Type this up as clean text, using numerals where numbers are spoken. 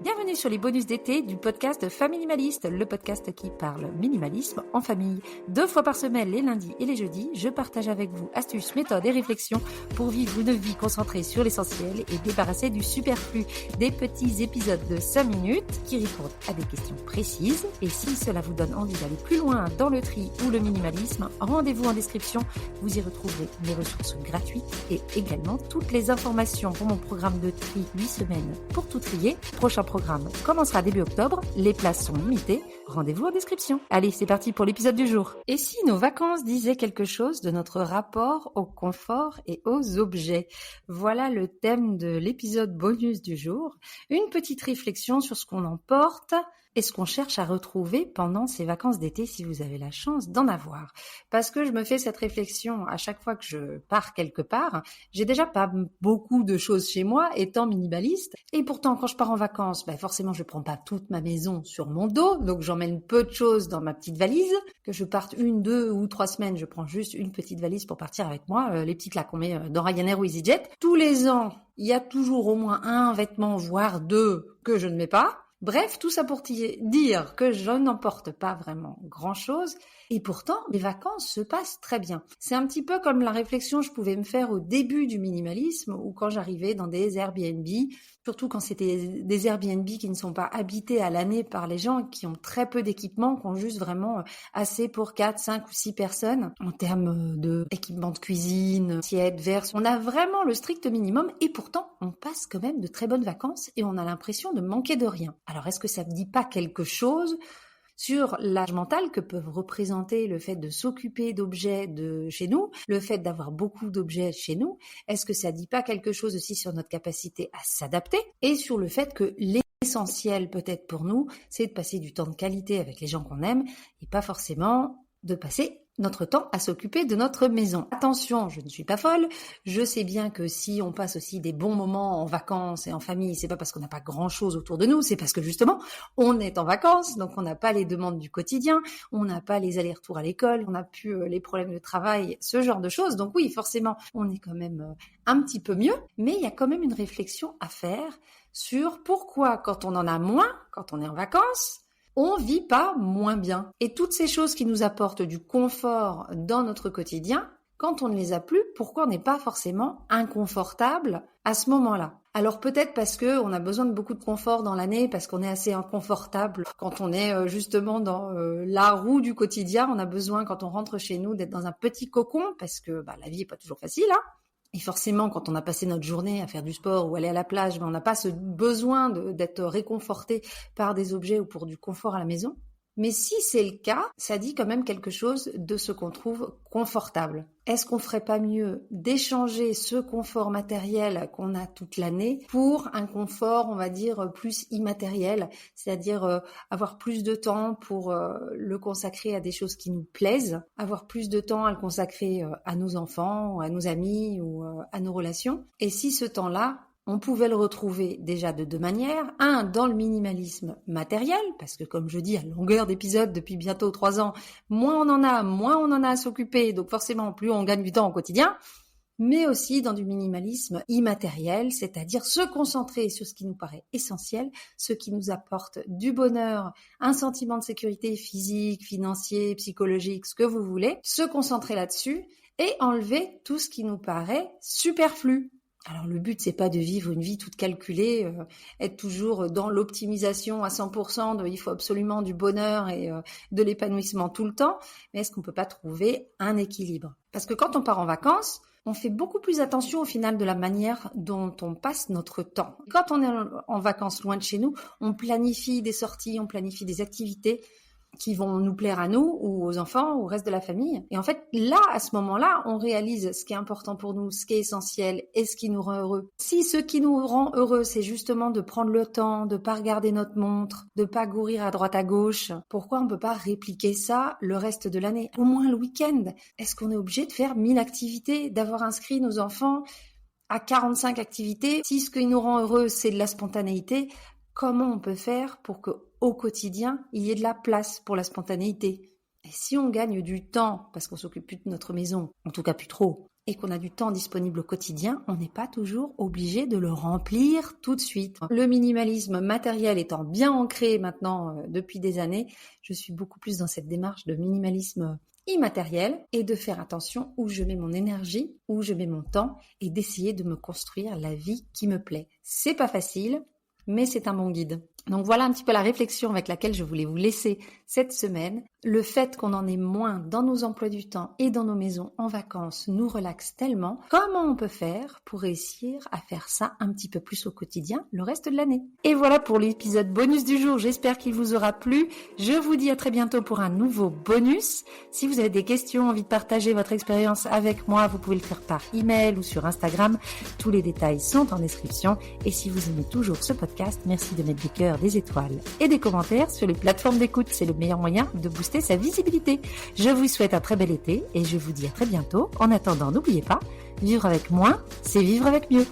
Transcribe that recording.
Bienvenue sur les bonus d'été du podcast Faminimaliste, le podcast qui parle minimalisme en famille. 2 fois par semaine, les lundis et les jeudis, je partage avec vous astuces, méthodes et réflexions pour vivre une vie concentrée sur l'essentiel et débarrasser du superflu. Des petits épisodes de 5 minutes qui répondent à des questions précises. Et si cela vous donne envie d'aller plus loin dans le tri ou le minimalisme, rendez-vous en description. Vous y retrouverez mes ressources gratuites et également toutes les informations pour mon programme de tri 8 semaines pour tout trier. Prochain programme commencera début octobre, les places sont limitées, rendez-vous en description. Allez, c'est parti pour l'épisode du jour. Et si nos vacances disaient quelque chose de notre rapport au confort et aux objets? Voilà le thème de l'épisode bonus du jour. Une petite réflexion sur ce qu'on emporte et ce qu'on cherche à retrouver pendant ces vacances d'été si vous avez la chance d'en avoir. Parce que je me fais cette réflexion à chaque fois que je pars quelque part. J'ai déjà pas beaucoup de choses chez moi étant minimaliste. Et pourtant, quand je pars en vacances, forcément, je prends pas toute ma maison sur mon dos. Donc, j'emmène peu de choses dans ma petite valise. Que je parte 1, 2 ou 3 semaines, je prends juste une petite valise pour partir avec moi. Les petites là qu'on met dans Ryanair ou EasyJet. Tous les ans, il y a toujours au moins un vêtement, voire 2, que je ne mets pas. Bref, tout ça pour dire que je n'emporte pas vraiment grand-chose et pourtant mes vacances se passent très bien. C'est un petit peu comme la réflexion que je pouvais me faire au début du minimalisme ou quand j'arrivais dans des Airbnb, surtout quand c'était des Airbnb qui ne sont pas habités à l'année par les gens, qui ont très peu d'équipements, qui ont juste vraiment assez pour 4, 5 ou 6 personnes en termes d'équipement de cuisine, assiette, verre. On a vraiment le strict minimum et pourtant on passe quand même de très bonnes vacances et on a l'impression de manquer de rien. Alors, est-ce que ça ne dit pas quelque chose sur l'âge mental que peuvent représenter le fait de s'occuper d'objets de chez nous, le fait d'avoir beaucoup d'objets chez nous? Est-ce que ça ne dit pas quelque chose aussi sur notre capacité à s'adapter et sur le fait que l'essentiel peut-être pour nous, c'est de passer du temps de qualité avec les gens qu'on aime et pas forcément de passer notre temps à s'occuper de notre maison. Attention, je ne suis pas folle. Je sais bien que si on passe aussi des bons moments en vacances et en famille, c'est pas parce qu'on n'a pas grand chose autour de nous, c'est parce que justement, on est en vacances, donc on n'a pas les demandes du quotidien, on n'a pas les allers-retours à l'école, on n'a plus les problèmes de travail, ce genre de choses. Donc oui, forcément, on est quand même un petit peu mieux, mais il y a quand même une réflexion à faire sur pourquoi quand on en a moins, quand on est en vacances, on vit pas moins bien. Et toutes ces choses qui nous apportent du confort dans notre quotidien, quand on ne les a plus, pourquoi on n'est pas forcément inconfortable à ce moment-là? Alors peut-être parce que on a besoin de beaucoup de confort dans l'année, parce qu'on est assez inconfortable quand on est justement dans la roue du quotidien. On a besoin quand on rentre chez nous d'être dans un petit cocon, parce que la vie est pas toujours facile, hein. Et forcément, quand on a passé notre journée à faire du sport ou aller à la plage, on n'a pas ce besoin d'être réconforté par des objets ou pour du confort à la maison. Mais si c'est le cas, ça dit quand même quelque chose de ce qu'on trouve confortable. Est-ce qu'on ferait pas mieux d'échanger ce confort matériel qu'on a toute l'année pour un confort, on va dire, plus immatériel, c'est-à-dire avoir plus de temps pour le consacrer à des choses qui nous plaisent, avoir plus de temps à le consacrer à nos enfants, à nos amis ou à nos relations. Et si ce temps-là, on pouvait le retrouver déjà de 2 manières. Un, dans le minimalisme matériel, parce que comme je dis à longueur d'épisode depuis bientôt 3 ans, moins on en a à s'occuper, donc forcément plus on gagne du temps au quotidien, mais aussi dans du minimalisme immatériel, c'est-à-dire se concentrer sur ce qui nous paraît essentiel, ce qui nous apporte du bonheur, un sentiment de sécurité physique, financier, psychologique, ce que vous voulez, se concentrer là-dessus et enlever tout ce qui nous paraît superflu. Alors le but, c'est pas de vivre une vie toute calculée, être toujours dans l'optimisation à 100%, il faut absolument du bonheur et de l'épanouissement tout le temps, mais est-ce qu'on peut pas trouver un équilibre? Parce que quand on part en vacances, on fait beaucoup plus attention au final de la manière dont on passe notre temps. Quand on est en vacances loin de chez nous, on planifie des sorties, on planifie des activités qui vont nous plaire à nous ou aux enfants ou au reste de la famille. Et en fait, là, à ce moment-là, on réalise ce qui est important pour nous, ce qui est essentiel et ce qui nous rend heureux. Si ce qui nous rend heureux, c'est justement de prendre le temps, de pas regarder notre montre, de pas courir à droite à gauche, pourquoi on peut pas répliquer ça le reste de l'année? Au moins le week-end. Est-ce qu'on est obligé de faire 1000 activités, d'avoir inscrit nos enfants à 45 activités? Si ce qui nous rend heureux, c'est de la spontanéité, comment on peut faire pour que au quotidien, il y ait de la place pour la spontanéité? Et si on gagne du temps, parce qu'on s'occupe plus de notre maison, en tout cas plus trop, et qu'on a du temps disponible au quotidien, on n'est pas toujours obligé de le remplir tout de suite. Le minimalisme matériel étant bien ancré maintenant depuis des années, je suis beaucoup plus dans cette démarche de minimalisme immatériel et de faire attention où je mets mon énergie, où je mets mon temps et d'essayer de me construire la vie qui me plaît. C'est pas facile, mais c'est un bon guide. Donc voilà un petit peu la réflexion avec laquelle je voulais vous laisser cette semaine. Le fait qu'on en ait moins dans nos emplois du temps et dans nos maisons en vacances nous relaxe tellement. Comment on peut faire pour réussir à faire ça un petit peu plus au quotidien le reste de l'année? Et voilà pour l'épisode bonus du jour. J'espère qu'il vous aura plu. Je vous dis à très bientôt pour un nouveau bonus. Si vous avez des questions, envie de partager votre expérience avec moi, vous pouvez le faire par email ou sur Instagram. Tous les détails sont en description. Et si vous aimez toujours ce podcast, merci de mettre des cœurs, des étoiles et des commentaires sur les plateformes d'écoute. C'est le meilleur moyen de booster sa visibilité. Je vous souhaite un très bel été et je vous dis à très bientôt. En attendant, n'oubliez pas, vivre avec moins, c'est vivre avec mieux.